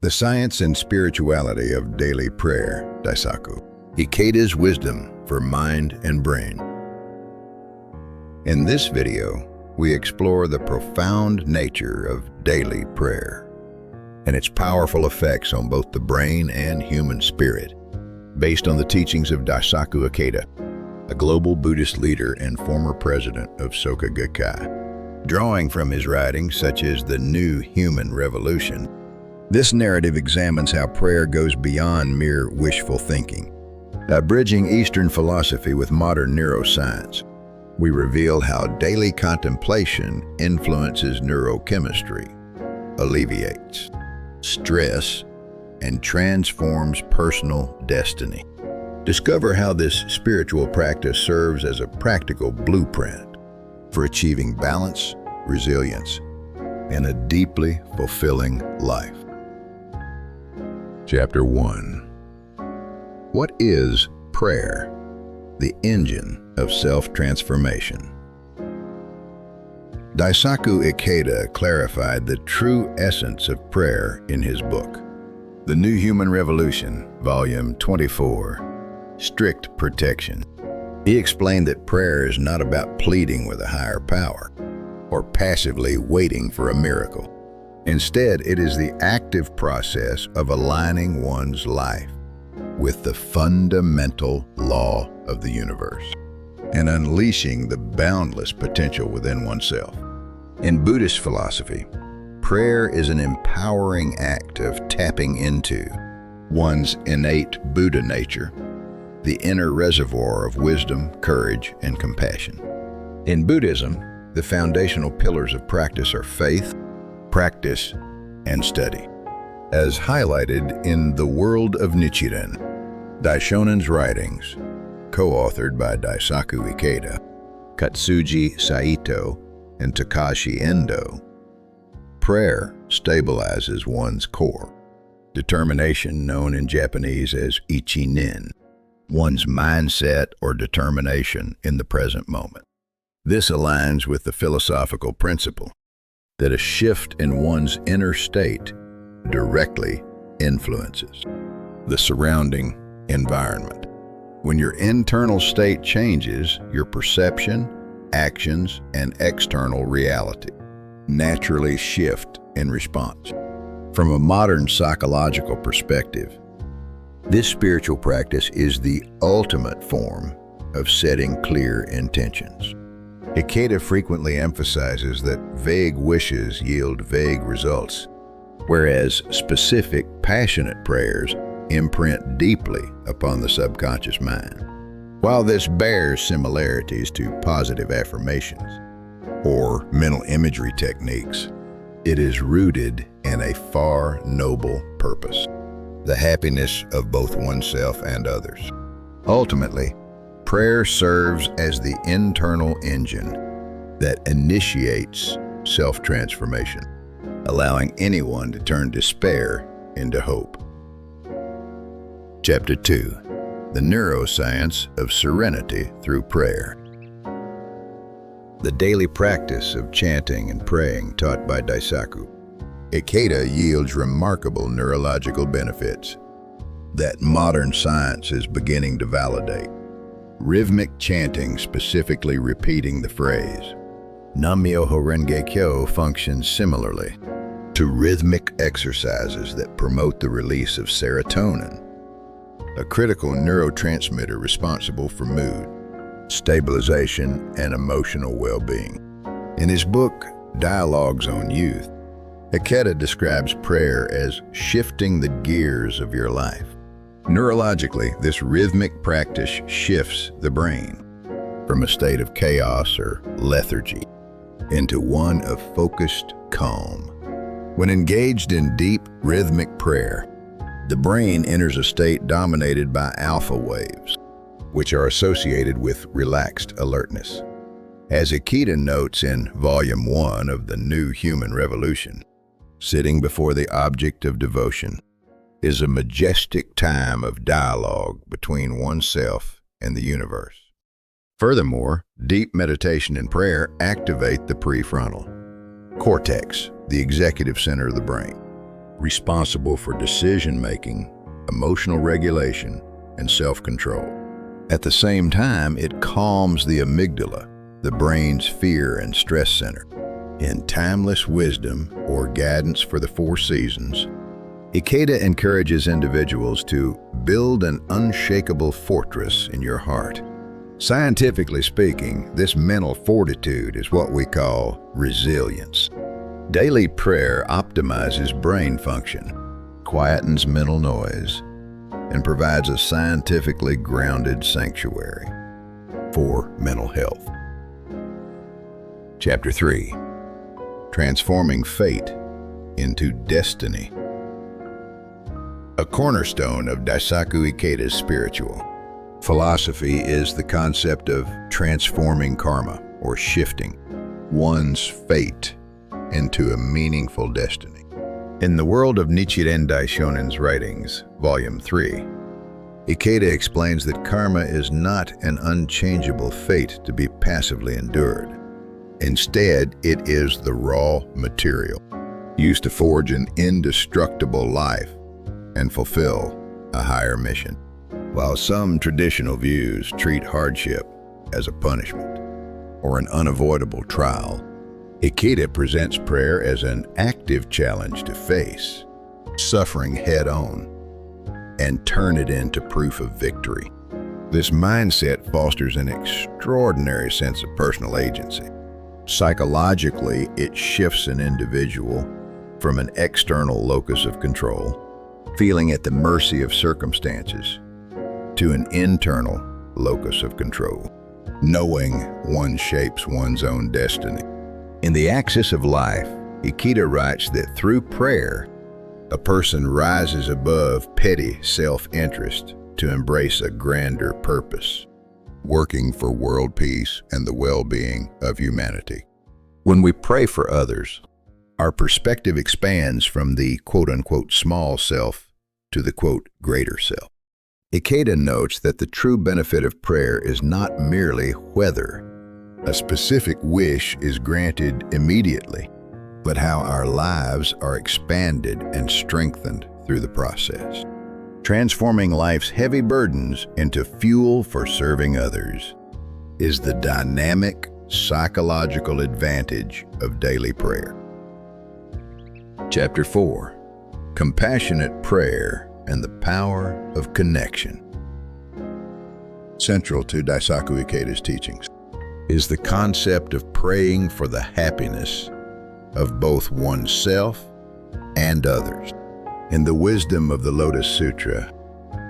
The Science and Spirituality of Daily Prayer, Daisaku Ikeda's Wisdom for Mind and Brain. In this video, we explore the profound nature of daily prayer and its powerful effects on both the brain and human spirit, based on the teachings of Daisaku Ikeda, a global Buddhist leader and former president of Soka Gakkai. Drawing from his writings such as The New Human Revolution, this narrative examines how prayer goes beyond mere wishful thinking. By bridging Eastern philosophy with modern neuroscience, we reveal how daily contemplation influences neurochemistry, alleviates stress, and transforms personal destiny. Discover how this spiritual practice serves as a practical blueprint for achieving balance, resilience, and a deeply fulfilling life. Chapter 1. What is prayer? The engine of self-transformation. Daisaku Ikeda clarified the true essence of prayer in his book, The New Human Revolution, Volume 24, Strict Protection. He explained that prayer is not about pleading with a higher power or passively waiting for a miracle. Instead, it is the active process of aligning one's life with the fundamental law of the universe and unleashing the boundless potential within oneself. In Buddhist philosophy, prayer is an empowering act of tapping into one's innate Buddha nature, the inner reservoir of wisdom, courage, and compassion. In Buddhism, the foundational pillars of practice are faith, practice, and study. As highlighted in The World of Nichiren, Daishonen's writings, co-authored by Daisaku Ikeda, Katsuji Saito, and Takashi Endo, prayer stabilizes one's core, determination known in Japanese as ichi-nin, one's mindset or determination in the present moment. This aligns with the philosophical principle that a shift in one's inner state directly influences the surrounding environment. When your internal state changes, your perception, actions, and external reality naturally shift in response. From a modern psychological perspective, this spiritual practice is the ultimate form of setting clear intentions. Ikeda frequently emphasizes that vague wishes yield vague results, whereas specific, passionate prayers imprint deeply upon the subconscious mind. While this bears similarities to positive affirmations or mental imagery techniques, it is rooted in a far noble purpose, the happiness of both oneself and others. Ultimately, prayer serves as the internal engine that initiates self-transformation, allowing anyone to turn despair into hope. Chapter 2. The Neuroscience of Serenity Through Prayer. The daily practice of chanting and praying taught by Daisaku Ikeda yields remarkable neurological benefits that modern science is beginning to validate. Rhythmic chanting, specifically repeating the phrase Nam-myoho Renge Kyo, functions similarly to rhythmic exercises that promote the release of serotonin, a critical neurotransmitter responsible for mood, stabilization, and emotional well-being. In his book, Dialogues on Youth, Ikeda describes prayer as shifting the gears of your life. Neurologically, this rhythmic practice shifts the brain from a state of chaos or lethargy into one of focused calm. When engaged in deep rhythmic prayer, the brain enters a state dominated by alpha waves, which are associated with relaxed alertness. As Ikeda notes in Volume 1 of The New Human Revolution, sitting before the object of devotion is a majestic time of dialogue between oneself and the universe. Furthermore, deep meditation and prayer activate the prefrontal cortex, the executive center of the brain, responsible for decision-making, emotional regulation, and self-control. At the same time, it calms the amygdala, the brain's fear and stress center. In Timeless Wisdom, or Guidance for the Four Seasons, Ikeda encourages individuals to build an unshakable fortress in your heart. Scientifically speaking, this mental fortitude is what we call resilience. Daily prayer optimizes brain function, quietens mental noise, and provides a scientifically grounded sanctuary for mental health. Chapter 3. Transforming Fate into Destiny. A cornerstone of Daisaku Ikeda's spiritual philosophy is the concept of transforming karma, or shifting one's fate into a meaningful destiny. In the world of Nichiren Daishonen's writings, Volume 3, Ikeda explains that karma is not an unchangeable fate to be passively endured. Instead, it is the raw material used to forge an indestructible life and fulfill a higher mission. While some traditional views treat hardship as a punishment or an unavoidable trial, Ikeda presents prayer as an active challenge to face suffering head-on and turn it into proof of victory. This mindset fosters an extraordinary sense of personal agency. Psychologically, it shifts an individual from an external locus of control, feeling at the mercy of circumstances, to an internal locus of control, knowing one shapes one's own destiny. In The Axis of Life, Ikeda writes that through prayer, a person rises above petty self-interest to embrace a grander purpose, working for world peace and the well-being of humanity. When we pray for others, our perspective expands from the quote-unquote small self to the quote greater self. Ikeda notes that the true benefit of prayer is not merely whether a specific wish is granted immediately, but how our lives are expanded and strengthened through the process. Transforming life's heavy burdens into fuel for serving others is the dynamic psychological advantage of daily prayer. Chapter 4. Compassionate Prayer and the Power of Connection. Central to Daisaku Ikeda's teachings is the concept of praying for the happiness of both oneself and others. In the Wisdom of the Lotus Sutra,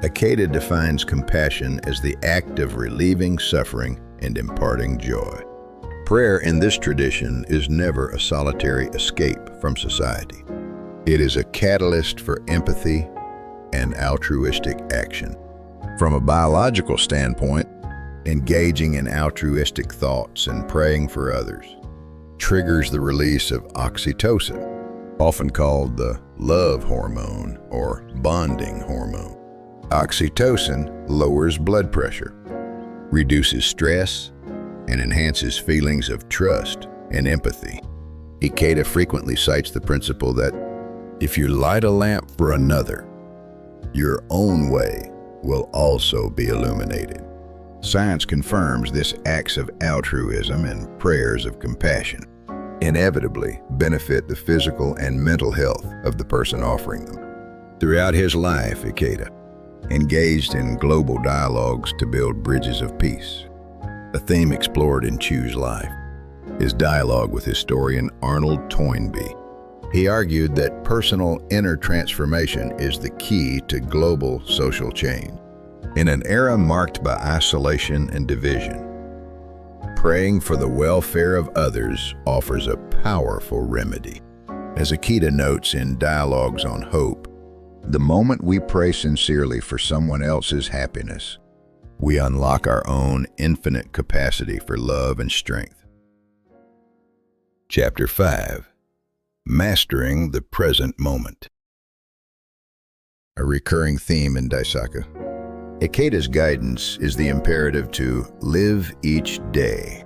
Ikeda defines compassion as the act of relieving suffering and imparting joy. Prayer in this tradition is never a solitary escape from society. It is a catalyst for empathy and altruistic action. From a biological standpoint, engaging in altruistic thoughts and praying for others triggers the release of oxytocin, often called the love hormone or bonding hormone. Oxytocin lowers blood pressure, reduces stress, and enhances feelings of trust and empathy. Ikeda frequently cites the principle that if you light a lamp for another, your own way will also be illuminated. Science confirms this acts of altruism and prayers of compassion inevitably benefit the physical and mental health of the person offering them. Throughout his life, Ikeda engaged in global dialogues to build bridges of peace, a theme explored in Choose Life. His dialogue with historian Arnold Toynbee. He argued that personal inner transformation is the key to global social change. In an era marked by isolation and division, praying for the welfare of others offers a powerful remedy. As Ikeda notes in Dialogues on Hope, the moment we pray sincerely for someone else's happiness, we unlock our own infinite capacity for love and strength. Chapter 5. Mastering the Present Moment. A recurring theme in Daisaku, Ikeda's guidance is the imperative to live each day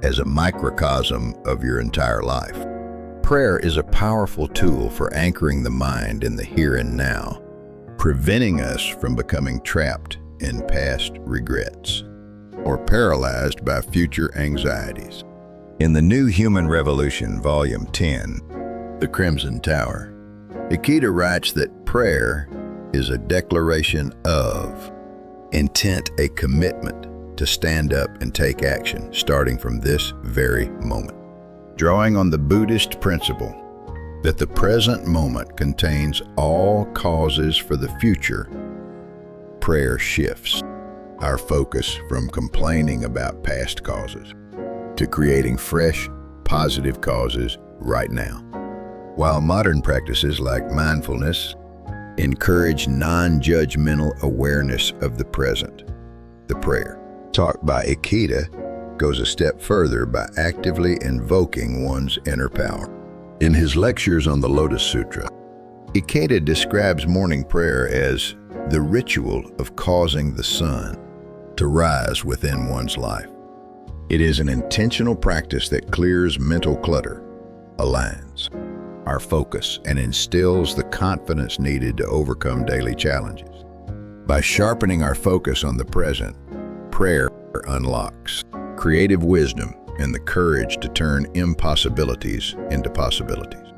as a microcosm of your entire life. Prayer is a powerful tool for anchoring the mind in the here and now, preventing us from becoming trapped in past regrets or paralyzed by future anxieties. In The New Human Revolution, Volume 10, The Crimson Tower, Ikeda writes that prayer is a declaration of intent, a commitment to stand up and take action starting from this very moment. Drawing on the Buddhist principle that the present moment contains all causes for the future, prayer shifts our focus from complaining about past causes to creating fresh, positive causes right now. While modern practices like mindfulness encourage non-judgmental awareness of the present, the prayer, taught by Ikeda, goes a step further by actively invoking one's inner power. In his lectures on the Lotus Sutra, Ikeda describes morning prayer as the ritual of causing the sun to rise within one's life. It is an intentional practice that clears mental clutter, aligns our focus, and instills the confidence needed to overcome daily challenges. By sharpening our focus on the present, prayer unlocks creative wisdom and the courage to turn impossibilities into possibilities.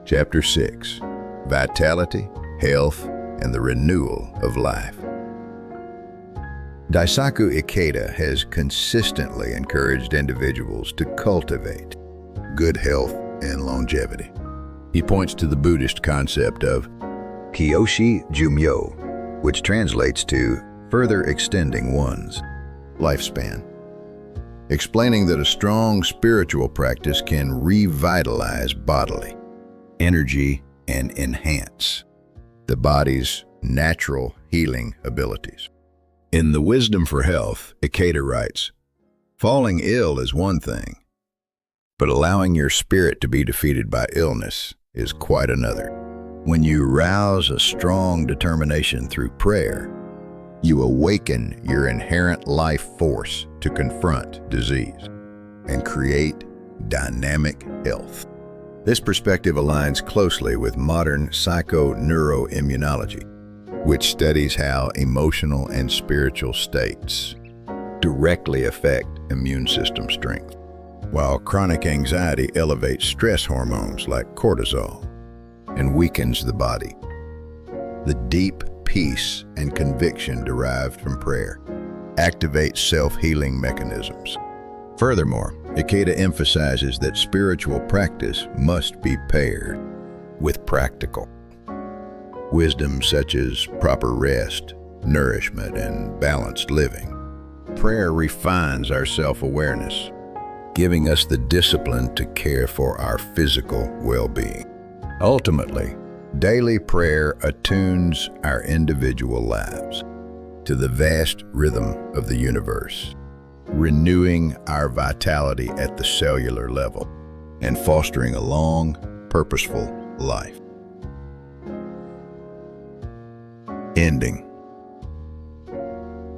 Chapter 6, Vitality, Health, and the Renewal of Life. Daisaku Ikeda has consistently encouraged individuals to cultivate good health and longevity. He points to the Buddhist concept of Kyoshi Jumyo, which translates to further extending one's lifespan, explaining that a strong spiritual practice can revitalize bodily energy and enhance the body's natural healing abilities. In The Wisdom for Health, Ikeda writes, "Falling ill is one thing, but allowing your spirit to be defeated by illness is quite another. When you rouse a strong determination through prayer, you awaken your inherent life force to confront disease and create dynamic health." This perspective aligns closely with modern psychoneuroimmunology, which studies how emotional and spiritual states directly affect immune system strength. While chronic anxiety elevates stress hormones like cortisol and weakens the body, the deep peace and conviction derived from prayer activate self-healing mechanisms. Furthermore, Ikeda emphasizes that spiritual practice must be paired with practical wisdom such as proper rest, nourishment, and balanced living. Prayer refines our self-awareness, giving us the discipline to care for our physical well-being. Ultimately, daily prayer attunes our individual lives to the vast rhythm of the universe, renewing our vitality at the cellular level and fostering a long, purposeful life. Ending.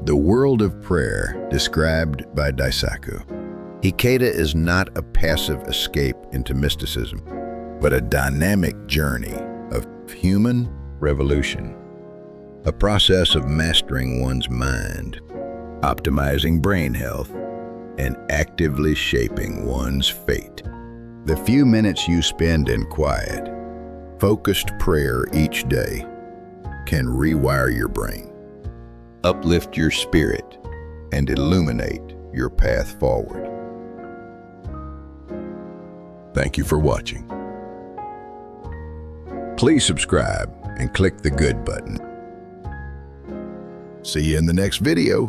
The world of prayer described by Daisaku Ikeda is not a passive escape into mysticism, but a dynamic journey of human revolution, a process of mastering one's mind, optimizing brain health, and actively shaping one's fate. The few minutes you spend in quiet, focused prayer each day can rewire your brain, uplift your spirit, and illuminate your path forward. Thank you for watching. Please subscribe and click the good button. See you in the next video.